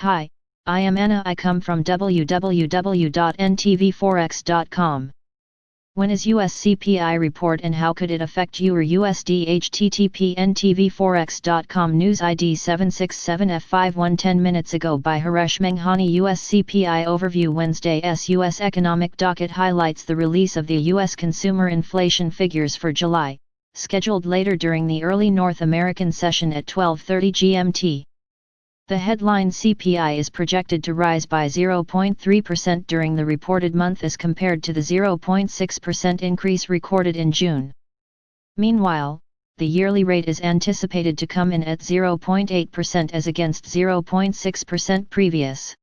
Hi, I am Anna. I come from www.ntvforex.com. When is US CPI report and how could it affect EUR USD? http ntvforex.com News ID 767F51 10 minutes ago by Haresh Menghani. US CPI Overview Wednesday's US economic docket highlights the release of the US consumer inflation figures for July, scheduled later during the early North American session at 12:30 GMT. The headline CPI is projected to rise by 0.3% during the reported month as compared to the 0.6% increase recorded in June. Meanwhile, the yearly rate is anticipated to come in at 0.8% as against 0.6% previous.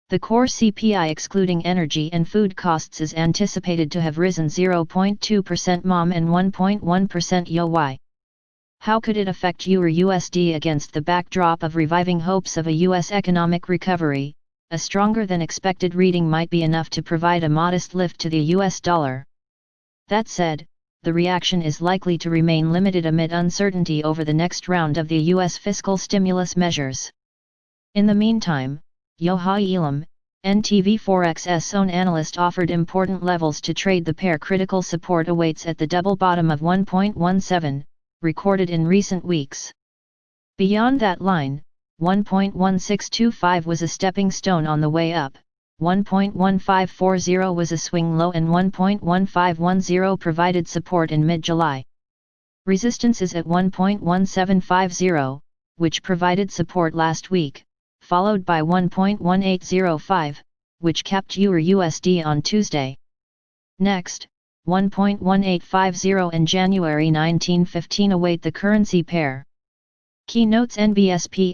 The core CPI excluding energy and food costs is anticipated to have risen 0.2% MOM and 1.1% YoY. How could it affect EUR USD against the backdrop of reviving hopes of a US economic recovery? A stronger than expected reading might be enough to provide a modest lift to the US dollar. That said, the reaction is likely to remain limited amid uncertainty over the next round of the US fiscal stimulus measures. In the meantime, Yohai Elam, NTVForex's own analyst, offered important levels to trade the pair. Critical support awaits at the double bottom of 1.17. Recorded in recent weeks. Beyond that line, 1.1625 was a stepping stone on the way up, 1.1540 was a swing low and 1.1510 provided support in mid-July. Resistance is at 1.1750, which provided support last week, followed by 1.1805, which capped EUR USD on Tuesday. Next, 1.1850 and January 1915 await the currency pair. Keynotes: NBSP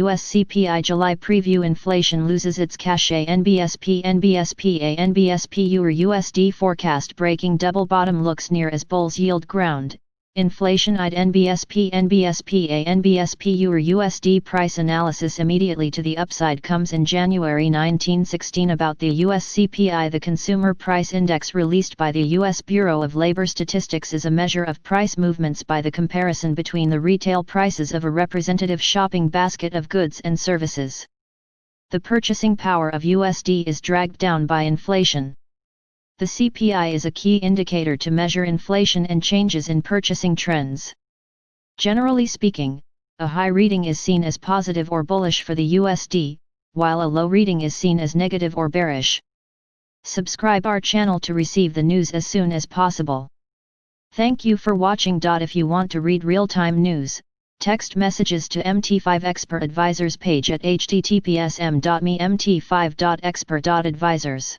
US CPI July preview. Inflation loses its cachet. NBSP EUR USD forecast breaking double bottom looks near as bulls yield ground. Inflation-eyed NBSP EUR USD price analysis immediately to the upside comes in January 1916 about the US CPI. The Consumer Price Index released by the US Bureau of Labor Statistics is a measure of price movements by the comparison between the retail prices of a representative shopping basket of goods and services. The purchasing power of USD is dragged down by inflation. The CPI is a key indicator to measure inflation and changes in purchasing trends. Generally speaking, a high reading is seen as positive or bullish for the USD, while a low reading is seen as negative or bearish. Subscribe our channel to receive the news as soon as possible. Thank you for watching. If you want to read real-time news, text messages to MT5 Expert Advisors page at https://mt5.expert.advisors.